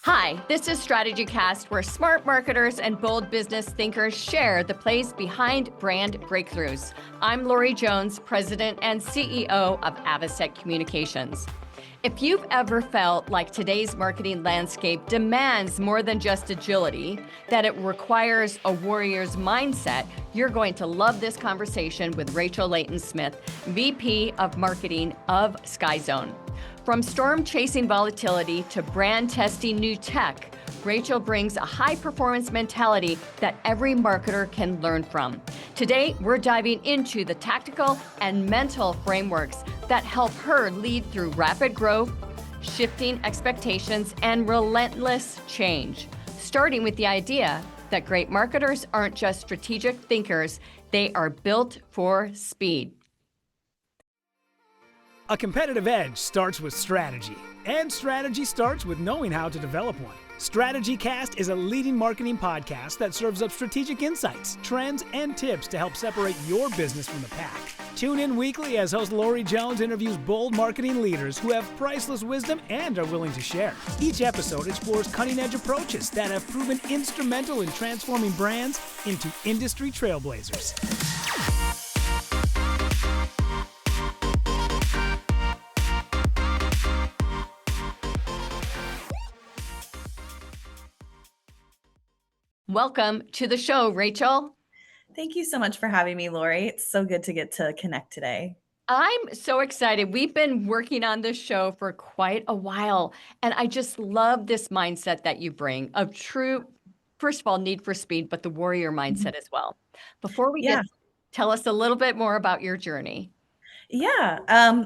Hi, this is StrategyCast, where smart marketers and bold business thinkers share the plays behind brand breakthroughs. I'm Lori Jones, President and CEO of Avasec Communications. If you've ever felt like today's marketing landscape demands more than just agility, that it requires a warrior's mindset, you're going to love this conversation with Rachel Layton Smith, VP of Marketing of SkyZone. From storm chasing volatility to brand testing new tech, Rachel brings a high-performance mentality that every marketer can learn from. Today, we're diving into the tactical and mental frameworks that help her lead through rapid growth, shifting expectations, and relentless change, starting with the idea that great marketers aren't just strategic thinkers, they are built for speed. A competitive edge starts with strategy, and strategy starts with knowing how to develop one. StrategyCast is a leading marketing podcast that serves up strategic insights, trends, and tips to help separate your business from the pack. Tune in weekly as host Lori Jones interviews bold marketing leaders who have priceless wisdom and are willing to share. Each episode explores cutting-edge approaches that have proven instrumental in transforming brands into industry trailblazers. Welcome to the show, Rachel. Thank you so much for having me, Lori. It's so good to get to connect today. I'm so excited. We've been working on this show for quite a while, and I just love this mindset that you bring of true, first of all, need for speed, but the warrior mindset as well. Before we tell us a little bit more about your journey.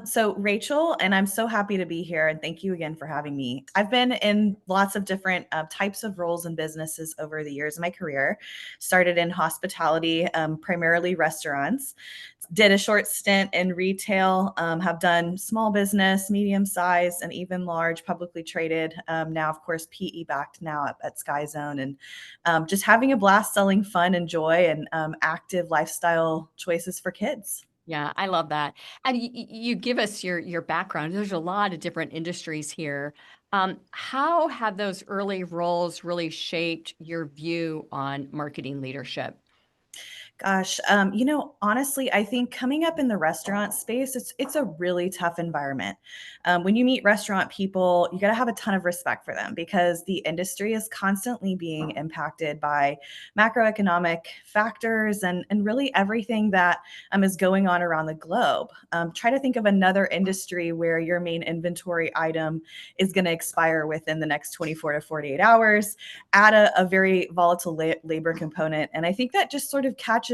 So Rachel, and I'm so happy to be here, and thank you again for having me. I've been in lots of different types of roles and businesses over the years of my career. Started in hospitality, primarily restaurants. Did a short stint in retail, have done small business, medium size, and even large publicly traded. Now, of course, PE backed now at SkyZone, and just having a blast selling fun and joy and active lifestyle choices for kids. Yeah, I love that. And you give us your background. There's a lot of different industries here. How have those early roles really shaped your view on marketing leadership? Gosh, honestly, I think coming up in the restaurant space, it's a really tough environment. When you meet restaurant people, you got to have a ton of respect for them because the industry is constantly being impacted by macroeconomic factors and really everything that is going on around the globe. Try to think of another industry where your main inventory item is going to expire within the next 24 to 48 hours. Add a very volatile labor component, and I think that just sort of catches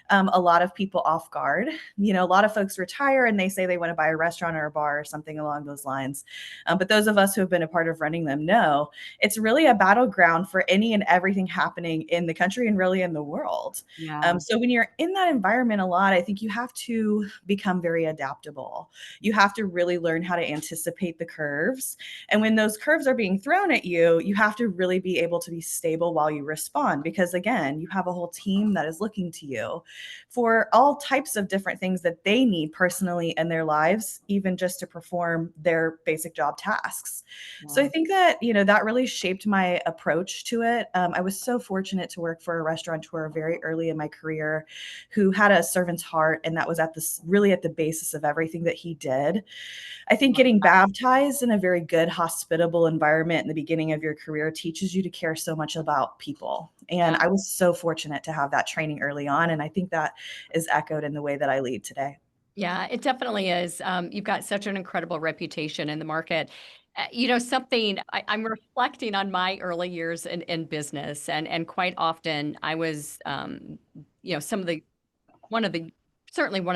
a lot of people off guard. You know, a lot of folks retire and they say they want to buy a restaurant or a bar or something along those lines. But those of us who have been a part of running them know it's really a battleground for any and everything happening in the country and really in the world. Yeah. So when you're in that environment a lot, I think you have to become very adaptable. You have to really learn how to anticipate the curves. And when those curves are being thrown at you, you have to really be able to be stable while you respond. Because again, you have a whole team that is looking to you for all types of different things that they need personally in their lives, even just to perform their basic job tasks. Wow. So I think that, that really shaped my approach to it. I was so fortunate to work for a restaurateur very early in my career who had a servant's heart. And that was really at the basis of everything that he did. I think getting baptized in a very good, hospitable environment in the beginning of your career teaches you to care so much about people. And I was so fortunate to have that training early on. And I think that is echoed in the way that I lead today. Yeah, it definitely is. You've got such an incredible reputation in the market. Something I'm reflecting on my early years in business, and quite often I was, certainly one of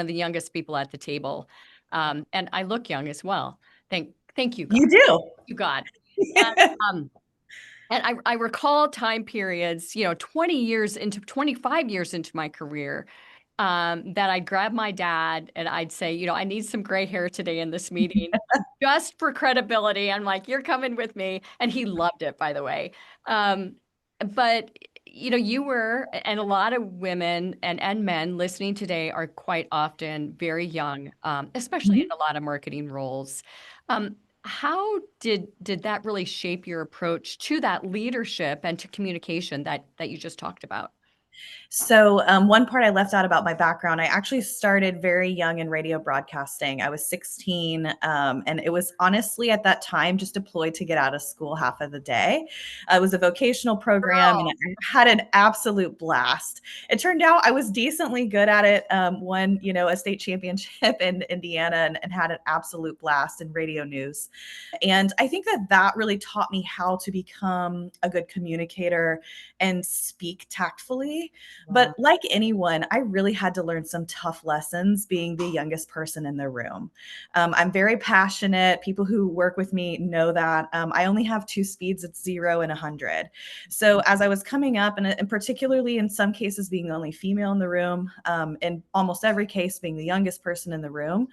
the youngest people at the table, and I look young as well. Thank you, God. You do. Thank you, God. And I recall time periods, 25 years into my career, that I'd grab my dad and I'd say, I need some gray hair today in this meeting just for credibility. I'm like, you're coming with me. And he loved it, by the way. But you were, and a lot of women and men listening today are quite often very young, especially in a lot of marketing roles. How did that really shape your approach to that leadership and to communication that you just talked about? So, one part I left out about my background, I actually started very young in radio broadcasting. I was 16, and it was honestly at that time just deployed to get out of school half of the day. It was a vocational program, and Girl. I had an absolute blast. It turned out I was decently good at it. Won, a state championship in Indiana, and had an absolute blast in radio news. And I think that that really taught me how to become a good communicator and speak tactfully. But Wow. like anyone, I really had to learn some tough lessons being the youngest person in the room. I'm very passionate. People who work with me know that. I only have two speeds, it's 0 and 100. So as I was coming up, and particularly in some cases being the only female in the room, in almost every case being the youngest person in the room,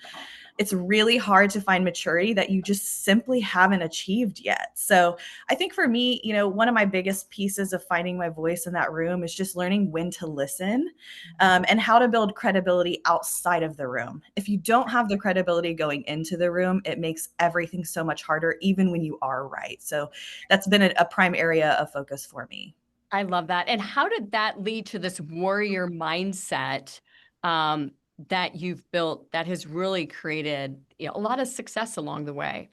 it's really hard to find maturity that you just simply haven't achieved yet. So I think for me, one of my biggest pieces of finding my voice in that room is just learning when to listen, and how to build credibility outside of the room. If you don't have the credibility going into the room, it makes everything so much harder, even when you are right. So that's been a prime area of focus for me. I love that. And how did that lead to this warrior mindset um, that you've built that has really created a lot of success along the way?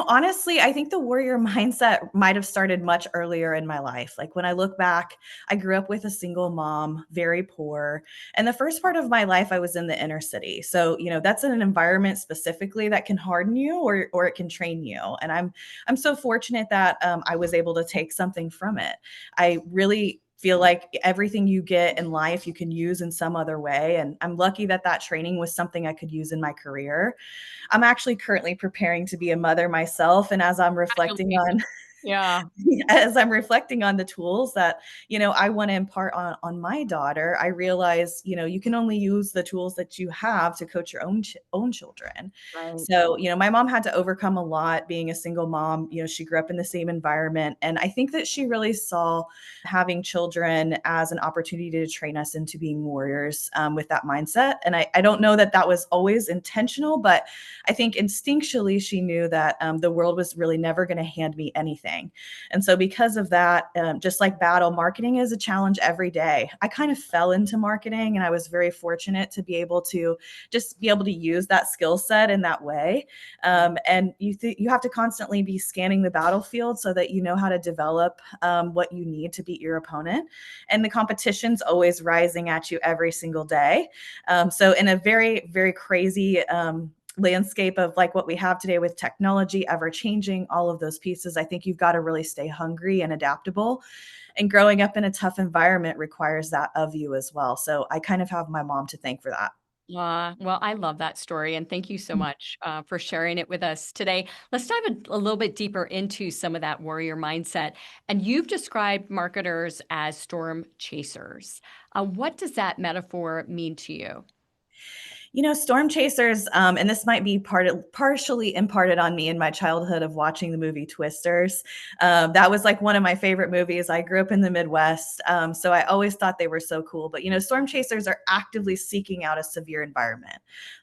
Honestly, I think the warrior mindset might have started much earlier in my life. Like when I look back, I grew up with a single mom, very poor. And the first part of my life, I was in the inner city. So, that's an environment specifically that can harden you, or it can train you. And I'm so fortunate that I was able to take something from it. I really feel like everything you get in life you can use in some other way, and I'm lucky that that training was something I could use in my career. I'm actually currently preparing to be a mother myself, and as I'm reflecting on Congratulations. Yeah. as I'm reflecting on the tools that, I want to impart on my daughter, I realize, you can only use the tools that you have to coach your own children. Right. So, my mom had to overcome a lot being a single mom. She grew up in the same environment, and I think that she really saw having children as an opportunity to train us into being warriors, with that mindset. And I don't know that that was always intentional, but I think instinctually she knew that the world was really never going to hand me anything. And so, because of that, just like battle, marketing is a challenge every day. I kind of fell into marketing, and I was very fortunate to be able to just be able to use that skill set in that way. And you have to constantly be scanning the battlefield so that you know how to develop what you need to beat your opponent. And the competition's always rising at you every single day. So, in a very, very crazy landscape of like what we have today with technology ever changing, all of those pieces, I think you've got to really stay hungry and adaptable. And growing up in a tough environment requires that of you as well. So I kind of have my mom to thank for that. Well, I love that story, and thank you so much for sharing it with us today. Let's dive a little bit deeper into some of that warrior mindset. And you've described marketers as storm chasers. What does that metaphor mean to you? Storm chasers, and this might be partially imparted on me in my childhood of watching the movie Twisters. That was like one of my favorite movies. I grew up in the Midwest, so I always thought they were so cool. But storm chasers are actively seeking out a severe environment.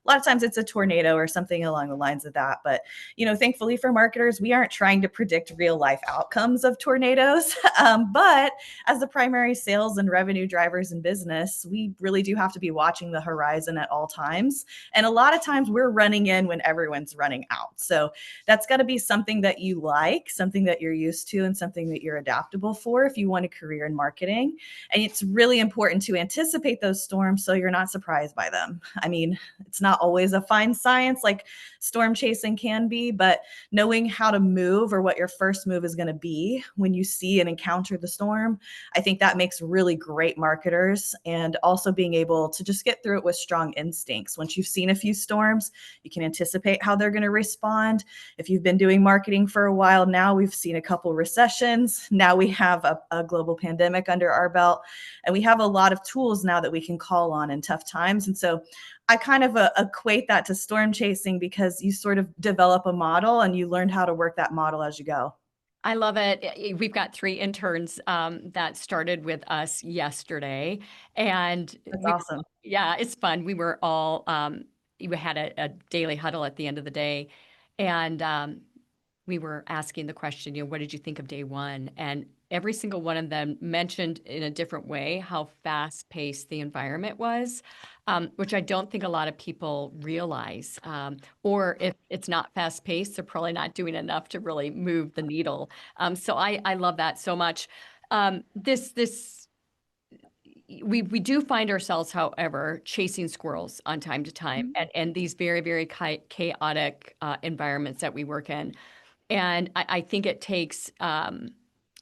A lot of times it's a tornado or something along the lines of that. But thankfully for marketers, we aren't trying to predict real life outcomes of tornadoes. But as the primary sales and revenue drivers in business, we really do have to be watching the horizon at all times. And a lot of times we're running in when everyone's running out. So that's got to be something that you like, something that you're used to, and something that you're adaptable for if you want a career in marketing. And it's really important to anticipate those storms so you're not surprised by them. I mean, it's not always a fine science like storm chasing can be, but knowing how to move or what your first move is going to be when you see and encounter the storm, I think that makes really great marketers. And also being able to just get through it with strong instincts. Once you've seen a few storms, you can anticipate how they're going to respond. If you've been doing marketing for a while now, we've seen a couple recessions. Now we have a global pandemic under our belt, and we have a lot of tools now that we can call on in tough times. And so I kind of equate that to storm chasing because you sort of develop a model and you learn how to work that model as you go. I love it. We've got 3 interns, that started with us yesterday, and That's we awesome. yeah, it's fun. We were all, we had a daily huddle at the end of the day, And we were asking the question, what did you think of day one? And every single one of them mentioned in a different way how fast-paced the environment was, which I don't think a lot of people realize. Or if it's not fast-paced, they're probably not doing enough to really move the needle. So I love that so much. This we do find ourselves, however, chasing squirrels on time to time, and these very, very chaotic environments that we work in. And I think it takes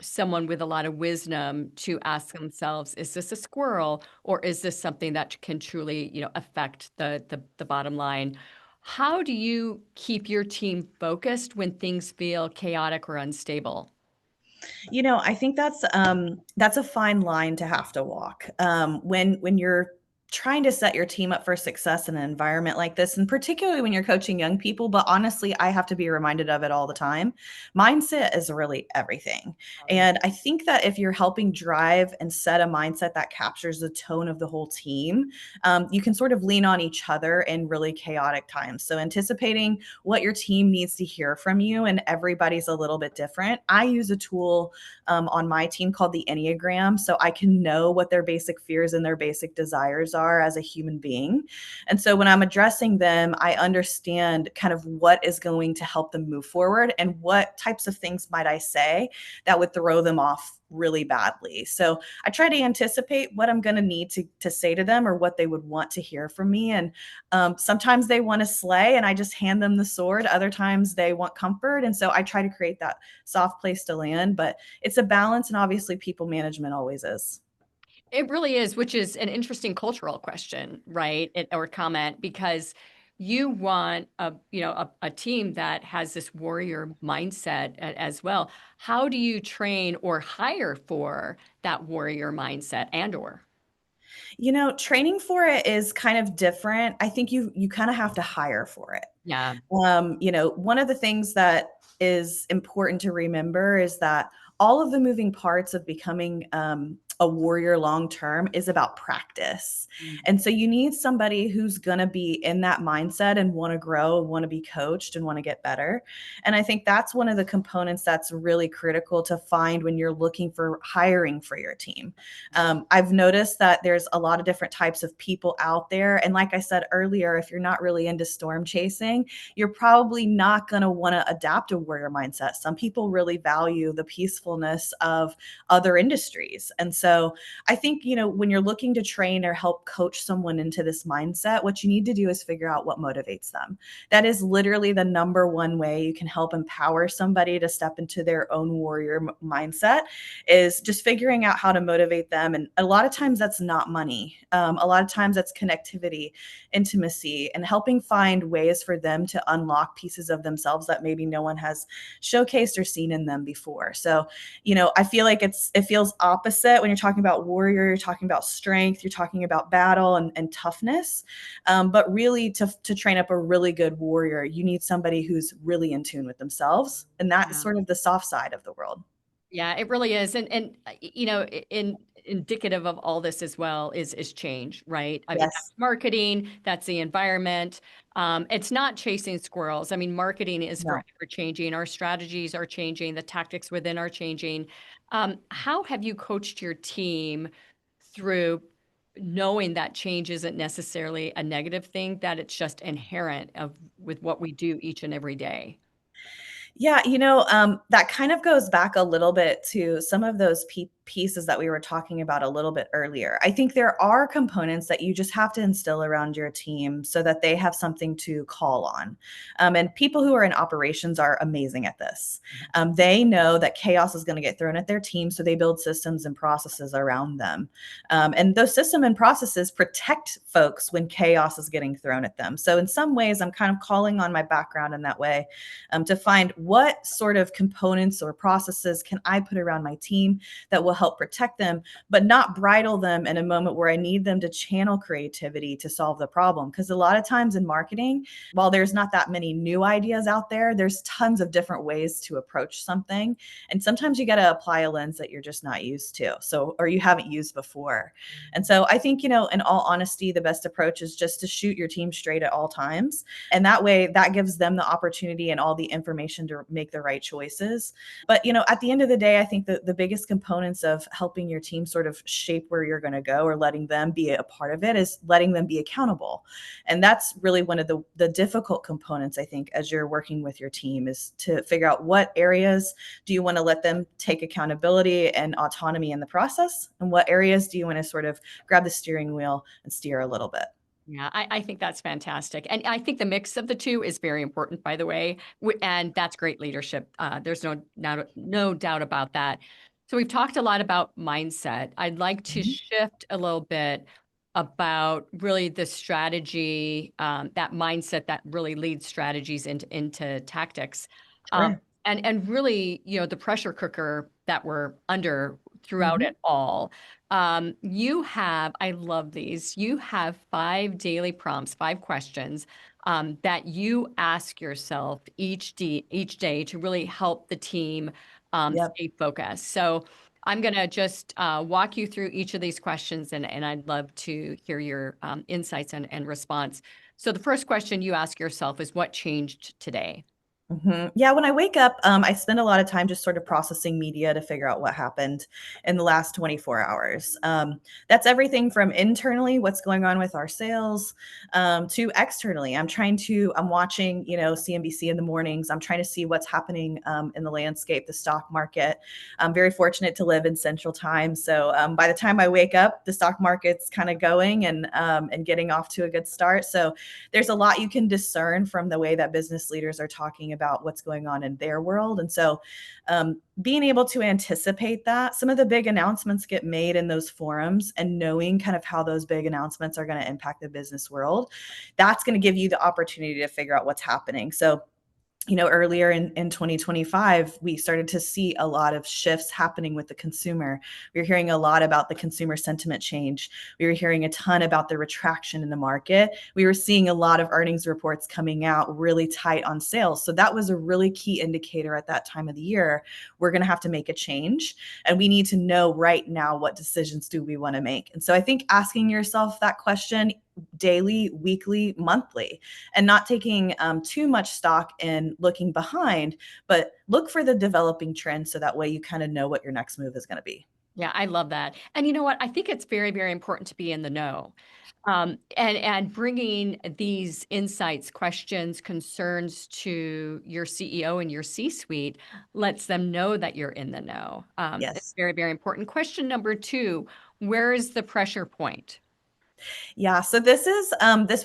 someone with a lot of wisdom to ask themselves, is this a squirrel, or is this something that can truly, affect the bottom line? How do you keep your team focused when things feel chaotic or unstable? I think that's a fine line to have to walk. When you're trying to set your team up for success in an environment like this, and particularly when you're coaching young people, but honestly, I have to be reminded of it all the time. Mindset is really everything. Oh, yeah. And I think that if you're helping drive and set a mindset that captures the tone of the whole team, you can sort of lean on each other in really chaotic times. So anticipating what your team needs to hear from you, and everybody's a little bit different. I use a tool on my team called the Enneagram, so I can know what their basic fears and their basic desires are as a human being. And so when I'm addressing them, I understand kind of what is going to help them move forward and what types of things might I say that would throw them off really badly. So I try to anticipate what I'm going to need to say to them or what they would want to hear from me. And sometimes they want to slay and I just hand them the sword. Other times they want comfort. And so I try to create that soft place to land. But it's a balance. And obviously, people management always is. It really is, which is an interesting cultural question, right? Or comment, because you want a team that has this warrior mindset as well. How do you train or hire for that warrior mindset and or? Training for it is kind of different. I think you kind of have to hire for it. Yeah. One of the things that is important to remember is that all of the moving parts of becoming a warrior long term is about practice. Mm. And so you need somebody who's going to be in that mindset and want to grow and want to be coached and want to get better. And I think that's one of the components that's really critical to find when you're looking for hiring for your team. I've noticed that there's a lot of different types of people out there. And like I said earlier, if you're not really into storm chasing, you're probably not going to want to adapt a warrior mindset. Some people really value the peacefulness of other industries. And so I think, when you're looking to train or help coach someone into this mindset, what you need to do is figure out what motivates them. That is literally the number one way you can help empower somebody to step into their own warrior mindset, is just figuring out how to motivate them. And a lot of times that's not money. A lot of times that's connectivity, intimacy, and helping find ways for them to unlock pieces of themselves that maybe no one has showcased or seen in them before. So, I feel like it feels opposite when you're talking about warrior, you're talking about strength, you're talking about battle and toughness. But really to train up a really good warrior, you need somebody who's really in tune with themselves. And that's Yeah. sort of the soft side of the world. Yeah, it really is. And indicative of all this as well is change, right? I mean, Yes. that's marketing, that's the environment. It's not chasing squirrels. I mean, marketing is No. forever changing. Our strategies are changing, the tactics within are changing. How have you coached your team through knowing that change isn't necessarily a negative thing, that it's just inherent with what we do each and every day? Yeah, that kind of goes back a little bit to some of those pieces that we were talking about a little bit earlier. I think there are components that you just have to instill around your team so that they have something to call on. And people who are in operations are amazing at this. They know that chaos is going to get thrown at their team, so they build systems and processes around them. And those system and processes protect folks when chaos is getting thrown at them. So in some ways, I'm kind of calling on my background in that way, to find what sort of components or processes can I put around my team that will help protect them, but not bridle them in a moment where I need them to channel creativity to solve the problem. Because a lot of times in marketing, while there's not that many new ideas out there, there's tons of different ways to approach something. And sometimes you got to apply a lens that you're just not used to. So, or you haven't used before. And so I think, in all honesty, the best approach is just to shoot your team straight at all times. And that way, that gives them the opportunity and all the information to make the right choices. But, at the end of the day, I think that the biggest components of helping your team sort of shape where you're going to go, or letting them be a part of it, is letting them be accountable. And that's really one of the difficult components, I think, as you're working with your team, is to figure out what areas do you want to let them take accountability and autonomy in the process, and what areas do you want to sort of grab the steering wheel and steer a little bit. Yeah, I think that's fantastic. And I think the mix of the two is very important, by the way. And that's great leadership. There's no doubt about that. So we've talked a lot about mindset. I'd like to shift a little bit about really the strategy, that mindset that really leads strategies into tactics. Um, Sure. and really, the pressure cooker that we're under throughout Mhm. it all. I love these. You have 5 daily prompts, 5 questions that you ask yourself each day to really help the team Yep. stay focused. So I'm going to just walk you through each of these questions, and I'd love to hear your insights and response. So the first question you ask yourself is, what changed today? Yeah, when I wake up, I spend a lot of time just sort of processing media to figure out what happened in the last 24 hours. That's everything from internally, what's going on with our sales, to externally. I'm watching, CNBC in the mornings. I'm trying to see what's happening in the landscape, the stock market. I'm very fortunate to live in Central Time, so by the time I wake up, the stock market's kind of going and getting off to a good start. So there's a lot you can discern from the way that business leaders are talking about what's going on in their world. And so being able to anticipate that, some of the big announcements get made in those forums, and knowing kind of how those big announcements are going to impact the business world, that's going to give you the opportunity to figure out what's happening. So earlier in 2025, we started to see a lot of shifts happening with the consumer. We were hearing a lot about the consumer sentiment change. We were hearing a ton about the retraction in the market. We were seeing a lot of earnings reports coming out really tight on sales. So that was a really key indicator at that time of the year. We're going to have to make a change, and we need to know right now, what decisions do we want to make? And so I think asking yourself that question daily, weekly, monthly, and not taking too much stock in looking behind, but look for the developing trends, so that way you kind of know what your next move is going to be. Yeah, I love that. And you know what? I think it's very, very important to be in the know. And bringing these insights, questions, concerns to your CEO and your C-suite lets them know that you're in the know. It's Yes. very, very important. Question number 2, where is the pressure point? Yeah, so this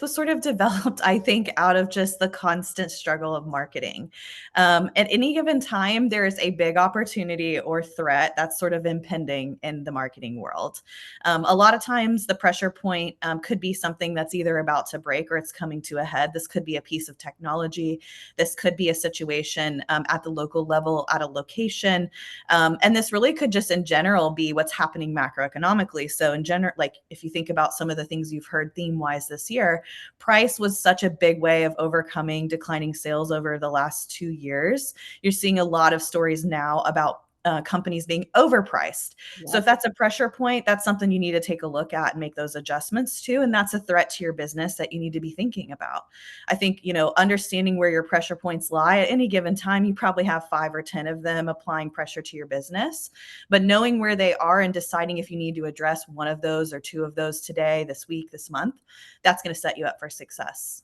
was sort of developed, I think, out of just the constant struggle of marketing. At any given time, there is a big opportunity or threat that's sort of impending in the marketing world. A lot of times, the pressure point could be something that's either about to break or it's coming to a head. This could be a piece of technology. This could be a situation at the local level, at a location. And this really could just in general be what's happening macroeconomically. So in general, like if you think about some of the things you've heard theme wise this year, price was such a big way of overcoming declining sales over the last 2 years. You're seeing a lot of stories now about companies being overpriced. So if Yep. that's a pressure point, that's something you need to take a look at and make those adjustments to. And that's a threat to your business that you need to be thinking about. I think, understanding where your pressure points lie at any given time, you probably have 5 or 10 of them applying pressure to your business. But knowing where they are and deciding if you need to address one of those or 2 of those today, this week, this month, that's going to set you up for success.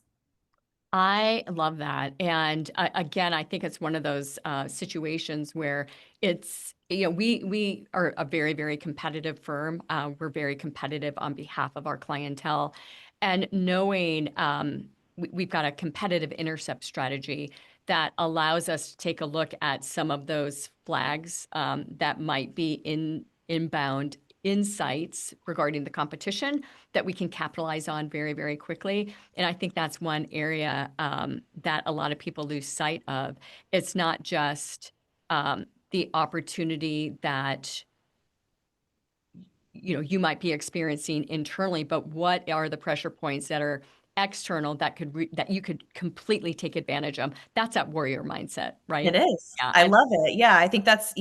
I love that. And again, I think it's one of those situations where we are a very, very competitive firm. We're very competitive on behalf of our clientele. And knowing we've got a competitive intercept strategy that allows us to take a look at some of those flags that might be inbound insights regarding the competition that we can capitalize on very, very quickly. And I think that's one area that a lot of people lose sight of. It's not just the opportunity that you might be experiencing internally, but what are the pressure points that are external that that you could completely take advantage of? That's that warrior mindset, It right? is. Yeah, I love it. Yeah, I think that's,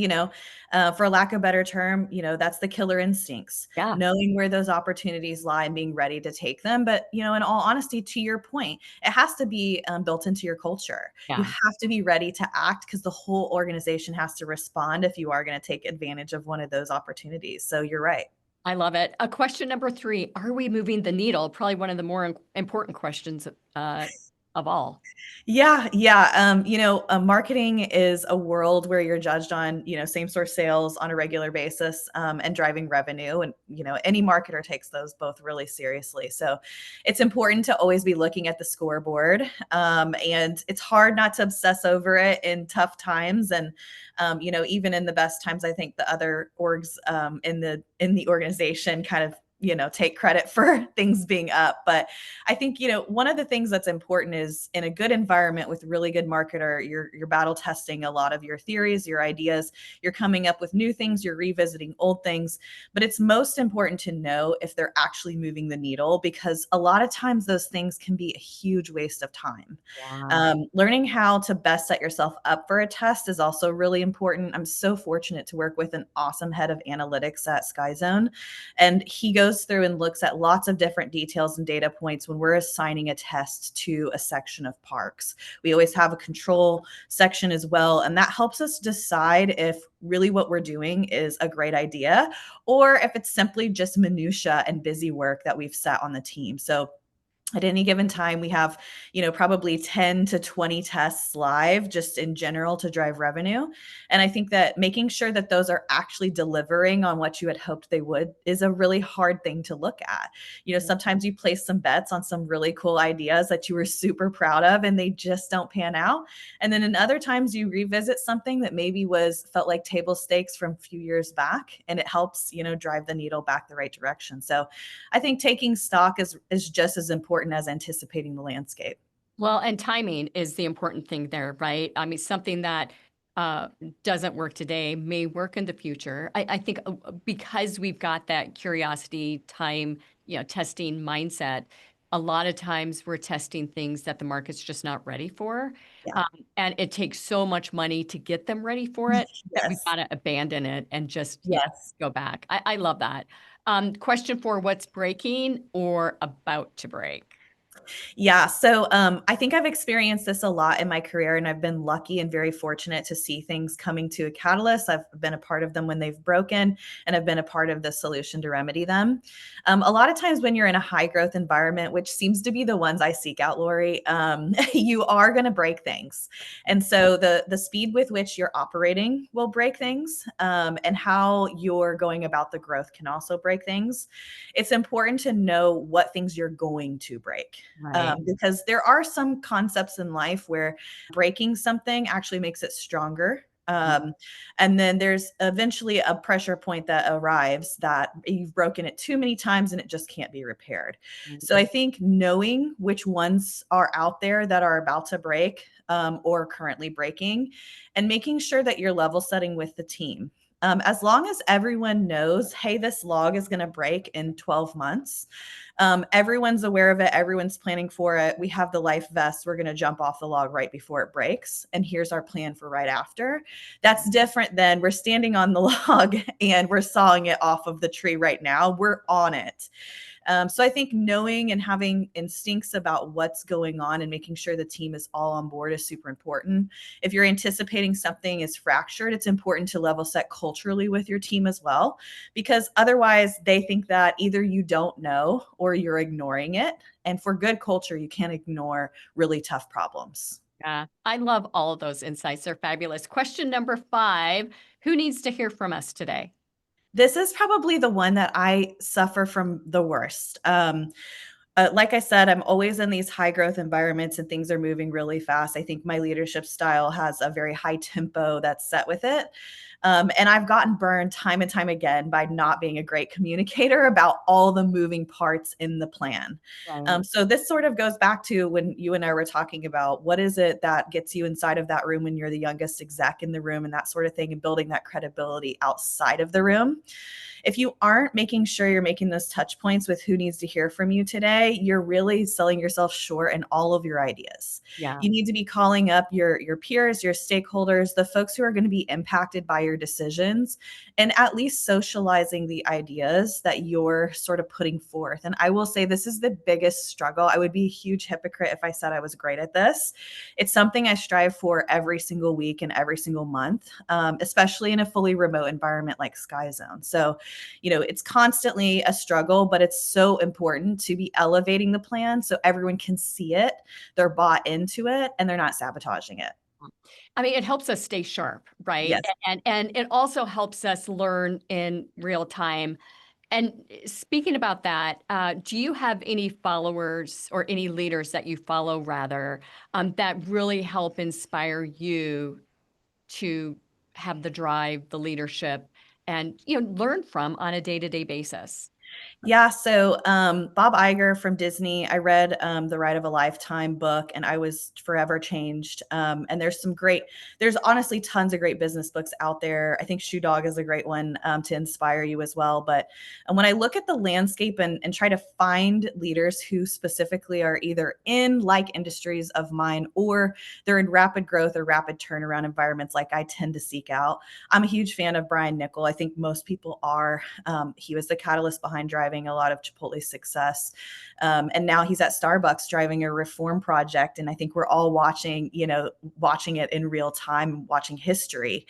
for lack of a better term, that's the killer instincts, yeah, knowing where those opportunities lie and being ready to take them. But, in all honesty, to your point, it has to be built into your culture. You yeah. have to be ready to act because the whole organization has to respond if you are going to take advantage of one of those opportunities. So you're right. I love it. Question number 3, are we moving the needle? Probably one of the more important questions of all. Yeah, yeah. Marketing is a world where you're judged on, same store sales on a regular basis, and driving revenue. And, any marketer takes those both really seriously. So it's important to always be looking at the scoreboard. And it's hard not to obsess over it in tough times. And, even in the best times, I think the other orgs in the organization kind of take credit for things being up. But I think, one of the things that's important is in a good environment with really good marketer, you're battle testing a lot of your theories, your ideas, you're coming up with new things, you're revisiting old things. But it's most important to know if they're actually moving the needle, because a lot of times those things can be a huge waste of time. Yeah. Learning how to best set yourself up for a test is also really important. I'm so fortunate to work with an awesome head of analytics at SkyZone, and he goes through and looks at lots of different details and data points when we're assigning a test to a section of parks. We always have a control section as well, and that helps us decide if really what we're doing is a great idea or if it's simply just minutia and busy work that we've set on the team. So at any given time, we have, probably 10 to 20 tests live just in general to drive revenue. And I think that making sure that those are actually delivering on what you had hoped they would is a really hard thing to look at. Sometimes you place some bets on some really cool ideas that you were super proud of and they just don't pan out. And then in other times you revisit something that maybe felt like table stakes from a few years back, and it helps, drive the needle back the right direction. So I think taking stock is just as important as anticipating the landscape. Well, and timing is the important thing there, right? I mean, something that uh, doesn't work today may work in the future. I think because we've got that curiosity, time, testing mindset, a lot of times we're testing things that the market's just not ready for. Yeah. Um, and it takes so much money to get them ready for it that we've Yes. got to abandon it and just, Yes. go back. I love that. Question 4, what's breaking or about to break? Yeah. So I think I've experienced this a lot in my career, and I've been lucky and very fortunate to see things coming to a catalyst. I've been a part of them when they've broken, and I've been a part of the solution to remedy them. A lot of times when you're in a high growth environment, which seems to be the ones I seek out, Lori, you are going to break things. And so the speed with which you're operating will break things, and how you're going about the growth can also break things. It's important to know what things you're going to break, Right. because there are some concepts in life where breaking something actually makes it stronger. And then there's eventually a pressure point that arrives that you've broken it too many times and it just can't be repaired. So I think knowing which ones are out there that are about to break, or currently breaking, and making sure that you're level setting with the team. As long as everyone knows, hey, this log is going to break in 12 months. Everyone's aware of it. Everyone's planning for it. We have the life vest. We're going to jump off the log right before it breaks. And here's our plan for right after. That's different than we're standing on the log and we're sawing it off of the tree right now. We're on it. So I think knowing and having instincts about what's going on and making sure the team is all on board is super important. If you're anticipating something is fractured, it's important to level set culturally with your team as well, because otherwise they think that either you don't know or you're ignoring it. And for good culture, you can't ignore really tough problems. Yeah, I love all of those insights. They're fabulous. Question number 5, who needs to hear from us today? This is probably the one that I suffer from the worst. Like I said, I'm always in these high growth environments and things are moving really fast. I think my leadership style has a very high tempo that's set with it. And I've gotten burned time and time again by not being a great communicator about all the moving parts in the plan. Right. So this sort of goes back to when you and I were talking about what is it that gets you inside of that room when you're the youngest exec in the room and that sort of thing, and building that credibility outside of the room. If you aren't making sure you're making those touch points with who needs to hear from you today, you're really selling yourself short in all of your ideas. Yeah. You need to be calling up your peers, your stakeholders, the folks who are going to be impacted by your decisions, and at least socializing the ideas that you're sort of putting forth. And I will say this is the biggest struggle. I would be a huge hypocrite if I said I was great at this. It's something I strive for every single week and every single month, especially in a fully remote environment like Sky Zone. So it's constantly a struggle, but it's so important to be elevating the plan so everyone can see it, they're bought into it, and they're not sabotaging it. I mean, it helps us stay sharp, right? Yes. And it also helps us learn in real time. And speaking about that, do you have any followers or any leaders that you follow rather, that really help inspire you to have the drive, the leadership, and learn from on a day-to-day basis? Yeah, so Bob Iger from Disney, I read the Ride of a Lifetime book, and I was forever changed. And there's honestly tons of great business books out there. I think Shoe Dog is a great one to inspire you as well. But when I look at the landscape and try to find leaders who specifically are either in like industries of mine, or they're in rapid growth or rapid turnaround environments like I tend to seek out, I'm a huge fan of Brian Niccol. I think most people are. He was the catalyst behind driving a lot of Chipotle's success. And now he's at Starbucks driving a reform project. And I think we're all watching it in real time, watching history.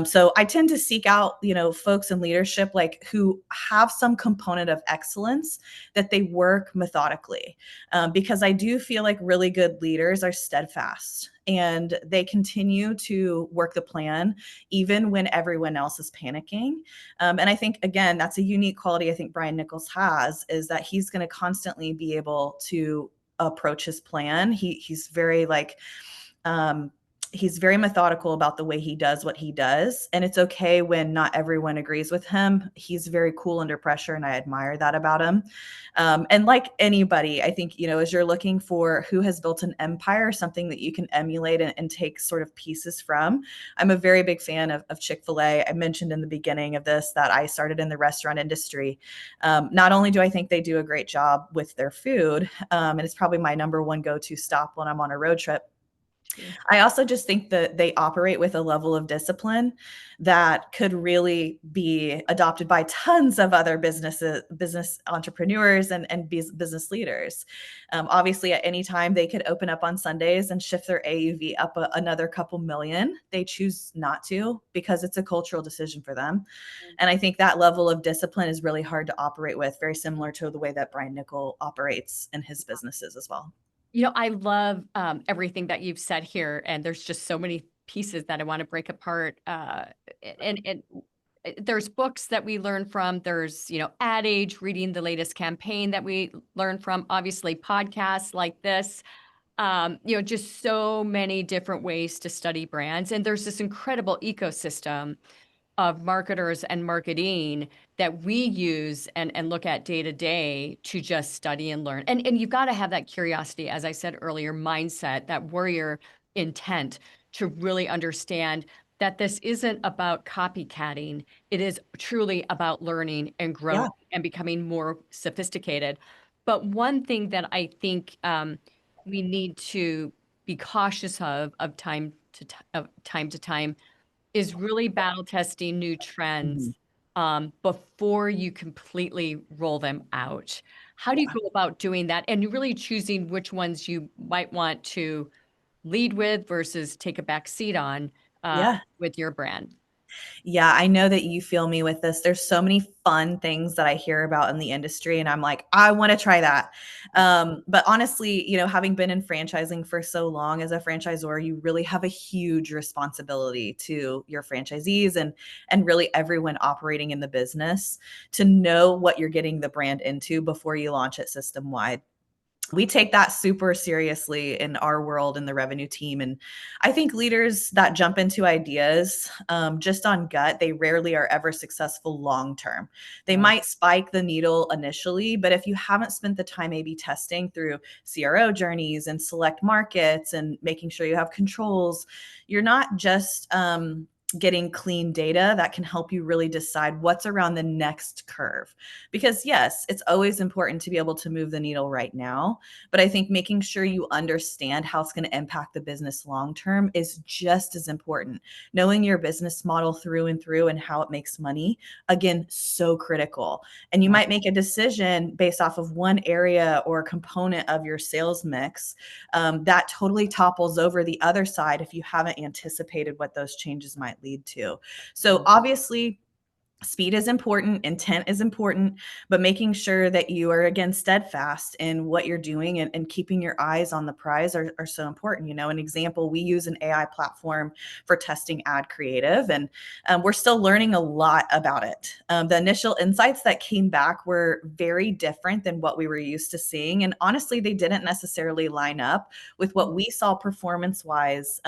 So I tend to seek out, folks in leadership, like who have some component of excellence, that they work methodically. Because I do feel like really good leaders are steadfast and they continue to work the plan even when everyone else is panicking. And I think, again, that's a unique quality I think Brian Nichols has, is that he's going to constantly be able to approach his plan. He's very he's very methodical about the way he does what he does. And it's okay when not everyone agrees with him. He's very cool under pressure, and I admire that about him. And like anybody, I think, as you're looking for who has built an empire, something that you can emulate and take sort of pieces from, I'm a very big fan of Chick-fil-A. I mentioned in the beginning of this that I started in the restaurant industry. Not only do I think they do a great job with their food, and it's probably my number one go-to stop when I'm on a road trip, I also just think that they operate with a level of discipline that could really be adopted by tons of other business entrepreneurs and business leaders. Obviously, at any time they could open up on Sundays and shift their AUV up another couple million. They choose not to because it's a cultural decision for them. And I think that level of discipline is really hard to operate with, very similar to the way that Brian Niccol operates in his businesses as well. I love everything that you've said here, and there's just so many pieces that I want to break apart. And there's books that we learn from. There's, Ad Age, reading the latest campaign that we learn from. Obviously, podcasts like this. Just so many different ways to study brands, and there's this incredible ecosystem of marketers and marketing that we use and look at day to day to just study and learn. And you've got to have that curiosity, as I said earlier, mindset, that warrior intent to really understand that this isn't about copycatting. It is truly about learning and growing Yeah. and becoming more sophisticated. But one thing that I think we need to be cautious of time to time is really battle testing new trends Mhm. before you completely roll them out. How do you Yeah. go about doing that and really choosing which ones you might want to lead with versus take a back seat on Yeah. with your brand? Yeah, I know that you feel me with this. There's so many fun things that I hear about in the industry, and I'm like, I want to try that. But honestly, having been in franchising for so long as a franchisor, you really have a huge responsibility to your franchisees and really everyone operating in the business to know what you're getting the brand into before you launch it system wide. We take that super seriously in our world in the revenue team. And I think leaders that jump into ideas just on gut, they rarely are ever successful long term. They Right. might spike the needle initially, but if you haven't spent the time A/B testing through CRO journeys and select markets and making sure you have controls, you're not just getting clean data that can help you really decide what's around the next curve. Because yes, it's always important to be able to move the needle right now, but I think making sure you understand how it's going to impact the business long term is just as important. Knowing your business model through and through and how it makes money, again, so critical. And you Yeah. might make a decision based off of one area or component of your sales mix that totally topples over the other side if you haven't anticipated what those changes might lead to. So obviously, speed is important, intent is important, but making sure that you are again steadfast in what you're doing and keeping your eyes on the prize are so important. An example, we use an AI platform for testing ad creative, and we're still learning a lot about it. The initial insights that came back were very different than what we were used to seeing. And honestly, they didn't necessarily line up with what we saw performance wise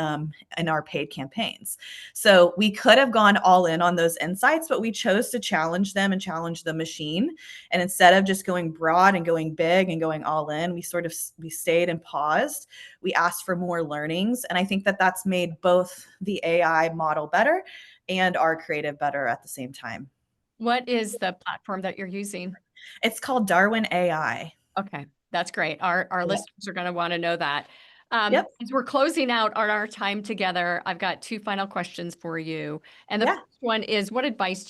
in our paid campaigns. So we could have gone all in on those insights, but we chose to challenge them and challenge the machine. And instead of just going broad and going big and going all in, we stayed and paused. We asked for more learnings. And I think that that's made both the AI model better and our creative better at the same time. What is the platform that you're using? It's called Darwin AI. Okay, that's great. Our Yep. listeners are going to want to know that. Yep. As we're closing out on our time together, I've got two final questions for you. And the Yeah. first one is, what advice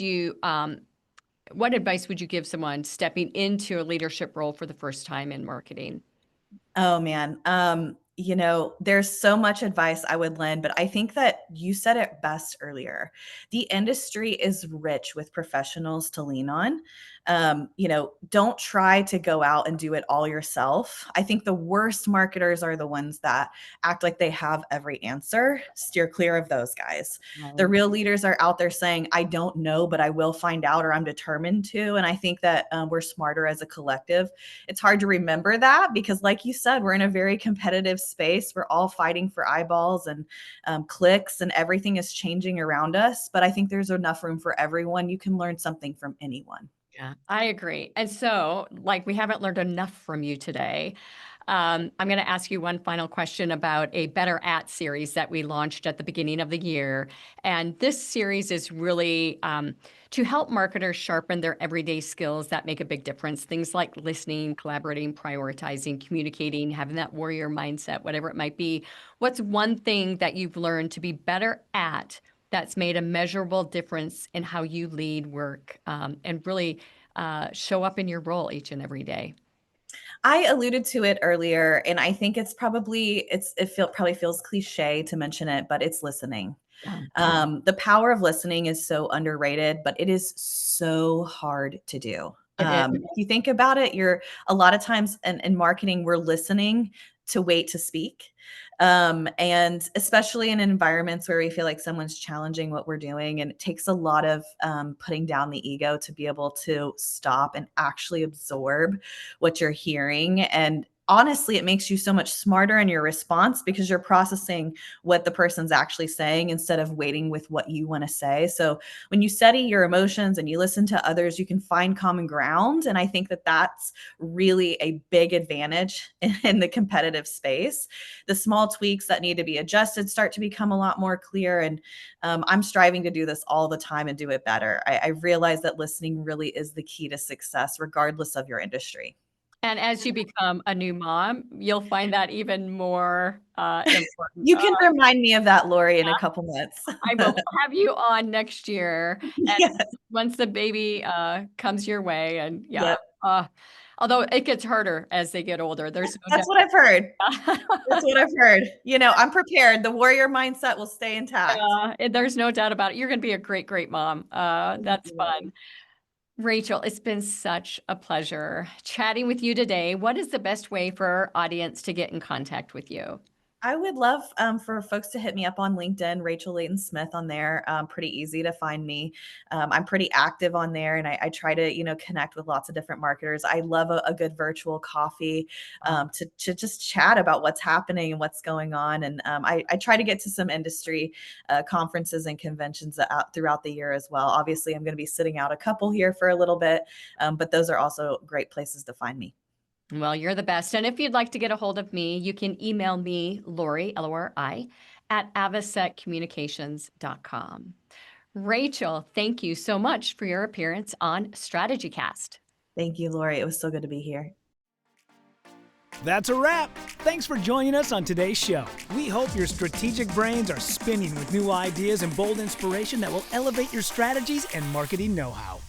would you give someone stepping into a leadership role for the first time in marketing? Oh man. There's so much advice I would lend, but I think that you said it best earlier. The industry is rich with professionals to lean on. Don't try to go out and do it all yourself. I think the worst marketers are the ones that act like they have every answer. Steer clear of those guys. The Right. real leaders are out there saying, I don't know, but I will find out, or I'm determined to. And I think that we're smarter as a collective. It's hard to remember that because, like you said, we're in a very competitive space. We're all fighting for eyeballs and clicks, and everything is changing around us. But I think there's enough room for everyone. You can learn something from anyone. Yeah, I agree. And so, like, we haven't learned enough from you today. I'm going to ask you one final question about a Better At series that we launched at the beginning of the year. And this series is really to help marketers sharpen their everyday skills that make a big difference. Things like listening, collaborating, prioritizing, communicating, having that warrior mindset, whatever it might be. What's one thing that you've learned to be better at that's made a measurable difference in how you lead work and really show up in your role each and every day? I alluded to it earlier, and I think probably feels cliche to mention it, but it's listening. Yeah, The power of listening is so underrated, but it is so hard to do. it is. If you think about it, you're a lot of times in marketing, we're listening to wait to speak. And especially in environments where we feel like someone's challenging what we're doing, and it takes a lot of putting down the ego to be able to stop and actually absorb what you're hearing. And honestly, it makes you so much smarter in your response because you're processing what the person's actually saying instead of waiting with what you want to say. So when you study your emotions and you listen to others, you can find common ground. And I think that that's really a big advantage in the competitive space. The small tweaks that need to be adjusted start to become a lot more clear. And I'm striving to do this all the time and do it better. I realize that listening really is the key to success, regardless of your industry. And as you become a new mom, you'll find that even more important. You can remind me of that, Lori, in a couple months. I will have you on next year. And Yes. once the baby comes your way, and yeah, Yep. although it gets harder as they get older, there's no That's what I've heard. doubt. That's what I've heard. I'm prepared. The warrior mindset will stay intact. There's no doubt about it. You're going to be a great, great mom. Thank That's you, fun. Lori. Rachel, it's been such a pleasure chatting with you today. What is the best way for our audience to get in contact with you? I would love for folks to hit me up on LinkedIn, Rachel Layton Smith on there. Pretty easy to find me. I'm pretty active on there, and I try to, connect with lots of different marketers. I love a good virtual coffee to just chat about what's happening and what's going on. And I try to get to some industry conferences and conventions throughout the year as well. Obviously, I'm going to be sitting out a couple here for a little bit, but those are also great places to find me. Well, you're the best. And if you'd like to get a hold of me, you can email me, Lori, Lori, at avasecommunications.com. Rachel, thank you so much for your appearance on StrategyCast. Thank you, Lori. It was so good to be here. That's a wrap. Thanks for joining us on today's show. We hope your strategic brains are spinning with new ideas and bold inspiration that will elevate your strategies and marketing know-how.